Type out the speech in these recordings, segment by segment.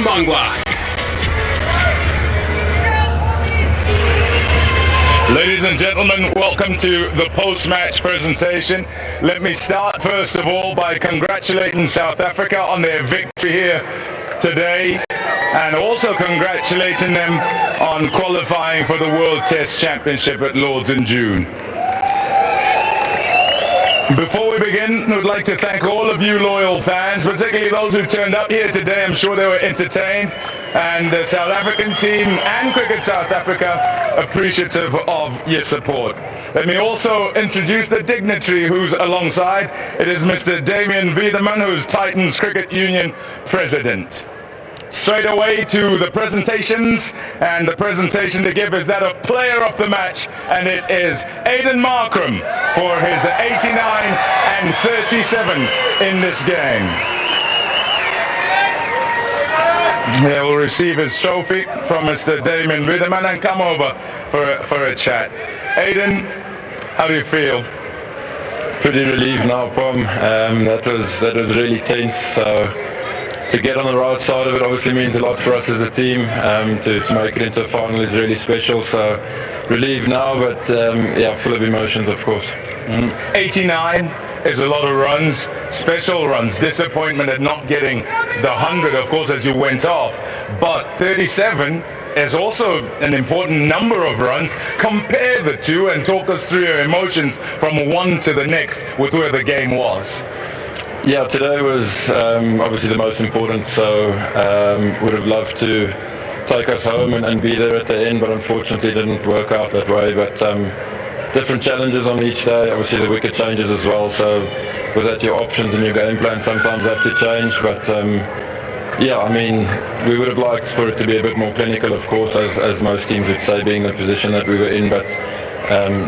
Mbangwa. Ladies and gentlemen, welcome to the post-match presentation. Let me start first of all by congratulating South Africa on their victory here today, and also congratulating them on qualifying for the World Test Championship at Lord's in June. Before we begin, we'd like to thank all of you loyal fans, particularly those who turned up here today. I'm sure they were entertained, and the South African team and Cricket South Africa appreciative of your support. Let me also introduce the dignitary who's alongside. It is Mr. Damian Wiedemann, who's Titans Cricket Union President. Straight away to the presentations, and the presentation to give is that of player of the match, and it is Aiden Markram for his 89 and 37 in this game. He will receive his trophy from Mr. Damian Wiedemann and come over for a chat. Aiden, how do you feel? Pretty relieved now, Pom. That was really tense. So to get on the right side of it obviously means a lot for us as a team. To make it into a final is really special. So relieved now, but full of emotions, of course. 89 is a lot of runs, special runs, disappointment at not getting the 100, of course, as you went off. But 37 is also an important number of runs. Compare the two and talk us through your emotions from one to the next with where the game was. Yeah, today was obviously the most important, so would have loved to take us home and be there at the end, but unfortunately it didn't work out that way. But different challenges on each day, obviously the wicket changes as well, so with that your options and your game plan sometimes have to change. But we would have liked for it to be a bit more clinical, of course, as most teams would say, being the position that we were in, but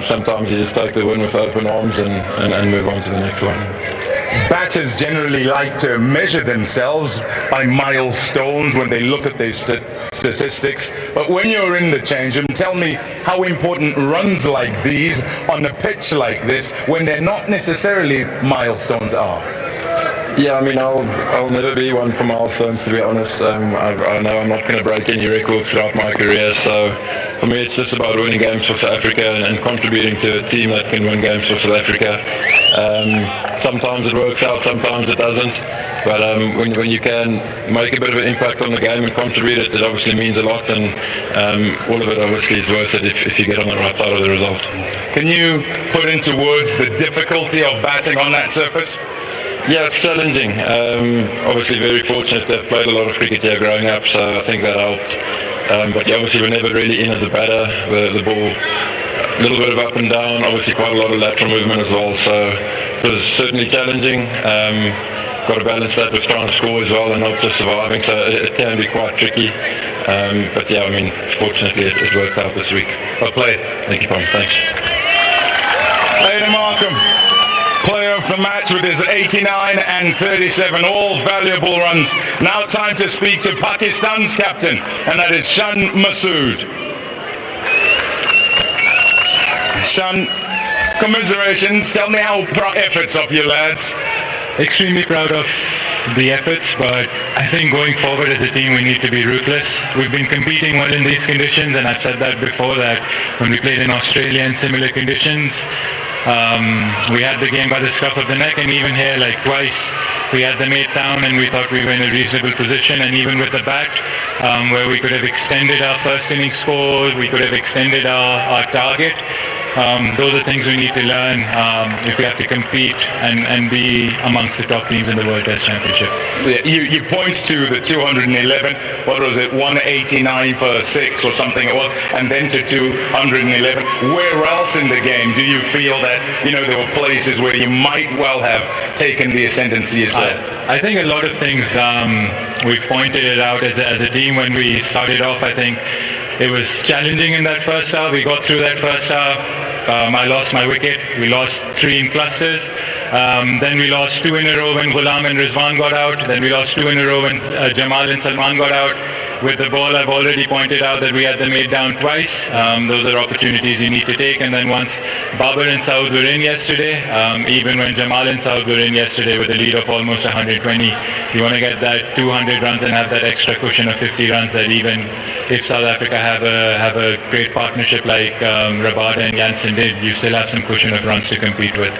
sometimes you just take the win with open arms and move on to the next one. Batters generally like to measure themselves by milestones when they look at their statistics, but when you're in the change room, tell me how important runs like these on a pitch like this, when they're not necessarily milestones, are. Yeah, I'll never be one for milestones, to be honest. I know I'm not going to break any records throughout my career, so for me it's just about winning games for South Africa and contributing to a team that can win games for South Africa. Sometimes it works out, sometimes it doesn't, but when you can make a bit of an impact on the game and contribute, it obviously means a lot, and all of it obviously is worth it if you get on the right side of the result. Can you put into words the difficulty of batting on that surface? Yeah, it's challenging. Obviously very fortunate to have played a lot of cricket here growing up, so I think that helped. But obviously we're never really in as a batter. The ball, a little bit of up and down, obviously quite a lot of lateral movement as well, so it was certainly challenging. Got to balance that with trying to score as well and not just surviving, so it can be quite tricky. But fortunately it worked out this week. Well played. Thank you, Pom. Thanks. Aiden Markram, player of the match with his 89 and 37, all valuable runs. Now time to speak to Pakistan's captain, and that is Shan Masood. Shan, commiserations. Tell me how proud efforts of you lads. Extremely proud of the efforts, but I think going forward as a team we need to be ruthless. We've been competing well in these conditions, and I've said that before, that when we played in Australia in similar conditions, we had the game by the scruff of the neck, and even here, like twice, we had them 8 down and we thought we were in a reasonable position, and even with the bat, where we could have extended our first innings score, we could have extended our target. Those are things we need to learn if we have to compete and be amongst the top teams in the World Test Championship. You point to the 211, what was it, 189 for 6 or something it was, and then to 211. Where else in the game do you feel that, there were places where you might well have taken the ascendancy yourself? I think a lot of things, we've pointed it out as a team when we started off. I think it was challenging in that first half. We got through that first half. I lost my wicket. We lost 3 in clusters. Then we lost 2 in a row when Ghulam and Rizwan got out. Then we lost 2 in a row when Jamal and Salman got out. With the ball, I've already pointed out that we had them 8 down twice. Those are opportunities you need to take. And then once Babar and Saud were in yesterday, even when Jamal and Saud were in yesterday with a lead of almost 120, you want to get that 200 runs and have that extra cushion of 50 runs that even if South Africa have a great partnership like Rabada and Jansen did, you still have some cushion of runs to compete with.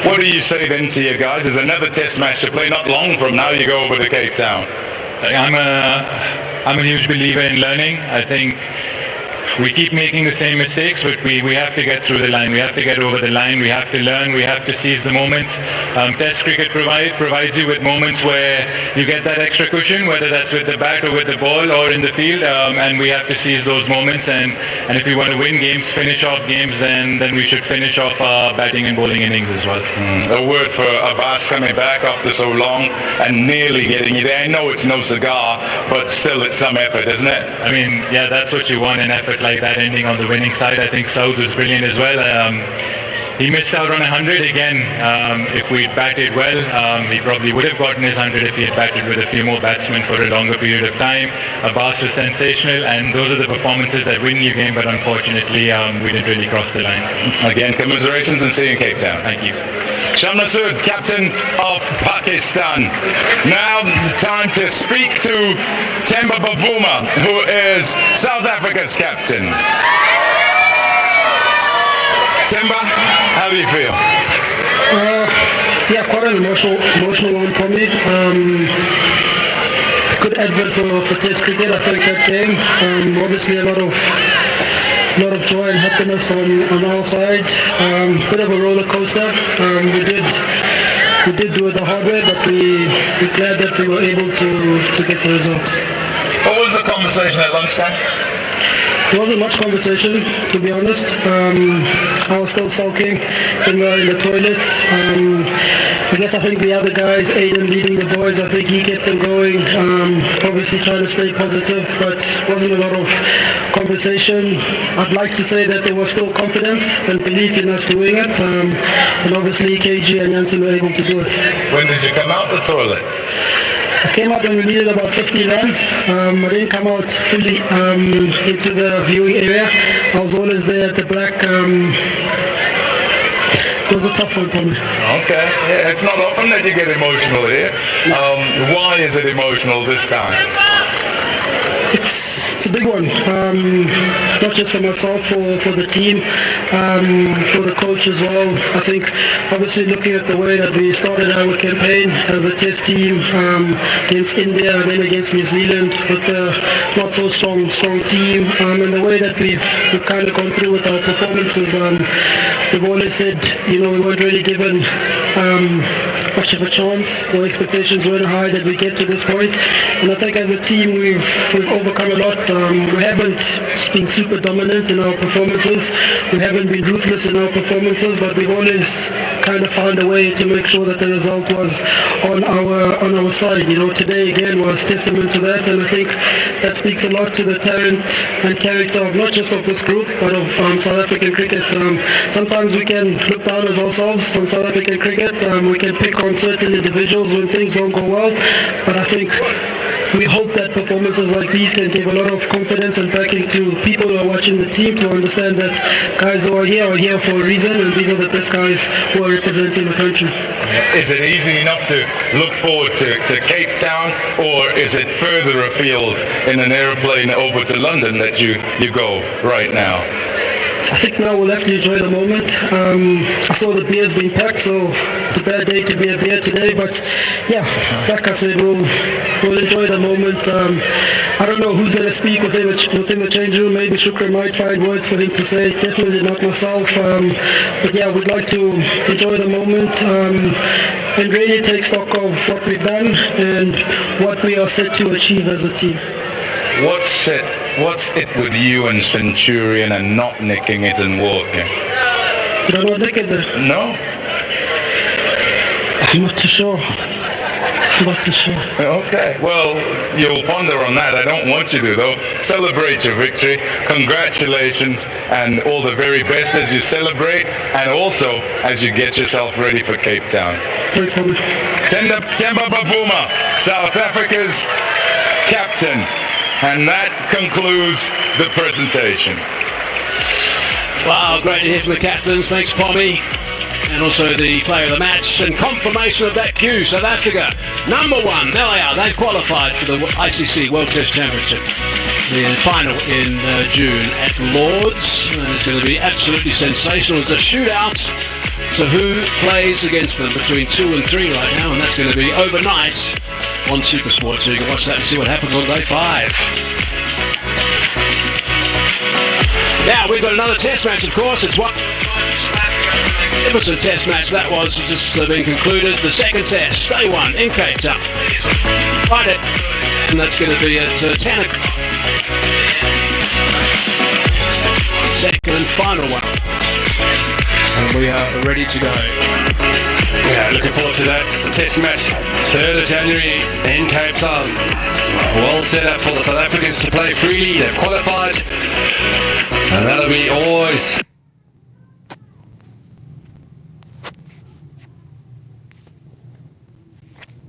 What do you say then to your guys? There's another test match to play not long from now. You go over to Cape Town. I'm a huge believer in learning. I think we keep making the same mistakes, but we have to get through the line. We have to get over the line. We have to learn. We have to seize the moments. Test cricket provides you with moments where you get that extra cushion, whether that's with the bat or with the ball or in the field, and we have to seize those moments. And if we want to win games, finish off games, then we should finish off our batting and bowling innings as well. A word for Abbas coming back after so long and nearly getting you there. I know it's no cigar, but still it's some effort, isn't it? I mean, yeah, that's what you want, an effort like that ending on the winning side. I think Saud was brilliant as well. He missed out on 100 again. If we'd batted well, he probably would have gotten his 100 if he had batted with a few more batsmen for a longer period of time. Abbas was sensational, and those are the performances that win you game, but unfortunately we didn't really cross the line. Again, commiserations and see you in Cape Town. Thank you. Shamna Sood, captain of Pakistan. Now time to speak to Temba Bavuma, who is South Africa's captain. Temba, how do you feel? Yeah, quite an emotional one for me. Good advert for Test cricket. I think that game. Obviously, a lot of joy and happiness on our side. Bit of a roller coaster. We did do it the hard way, but we're glad that we were able to get the result. What was the conversation at lunchtime? There wasn't much conversation, to be honest. I was still sulking in the toilets. I think the other guys, Aiden leading the boys, I think he kept them going. Obviously trying to stay positive, but wasn't a lot of conversation. I'd like to say that there was still confidence and belief in us doing it. And obviously KG and Jansen were able to do it. When did you come out the toilet? I came out when we needed about 50 runs. I didn't come out fully into the viewing area. I was always there at the back. It was a tough one for me. Okay. Yeah, it's not often that you get emotional here. No. Why is it emotional this time? It's a big one, not just for myself, for the team, for the coach as well. I think obviously looking at the way that we started our campaign as a test team against India and then against New Zealand with a not so strong team, and the way that we've kind of gone through with our performances, we've always said, we weren't really given much of a chance, or expectations weren't high that we get to this point. And I think as a team we've overcome a lot. We haven't been super dominant in our performances. We haven't been ruthless in our performances, but we've always kind of found a way to make sure that the result was on our side. Today again was testament to that, and I think that speaks a lot to the talent and character of not just of this group, but of South African cricket. Sometimes we can look down as ourselves on South African cricket. We can pick on certain individuals when things don't go well, but I think we hope that performances like these can give a lot of confidence and backing to people who are watching the team to understand that guys who are here for a reason, and these are the best guys who are representing the country. Is it easy enough to look forward to Cape Town, or is it further afield in an airplane over to London that you go right now? I think now we'll have to enjoy the moment. I saw the beers being packed, so it's a bad day to be a beer today, but yeah, like I said, we'll enjoy the moment. I don't know who's going to speak within the change room. Maybe Shukra might find words for him to say, definitely not myself. But yeah, we'd like to enjoy the moment and really take stock of what we've done and what we are set to achieve as a team. What's it with you and Centurion and not nicking it and walking? Did I not nick it there? No. I'm not too sure. Not too sure. Okay, well, you'll ponder on that. I don't want you to, though. Celebrate your victory. Congratulations, and all the very best as you celebrate, and also as you get yourself ready for Cape Town. Thanks, Bobby. Themba Bavuma, South Africa's captain. And that concludes the presentation. Wow, great to hear from the captains. Thanks, Pommy. And also the player of the match and confirmation of that cue. South Africa, number 1, Melia. They've qualified for the ICC World Test Championship. The final in June at Lords. And it's going to be absolutely sensational. It's a shootout. So who plays against them between 2 and 3 right now? And that's going to be overnight on SuperSport. So you can watch that and see what happens on day 5. Now we've got another test match, of course. It's one Everton test match that was just been concluded. The second test, day 1 in Cape Town. Friday, and that's going to be at 10 o'clock. Second and final one. And we are ready to go. Yeah, looking forward to that test match, 3rd of January in Cape Town. Well set up for the South Africans to play freely. They've qualified, and that'll be always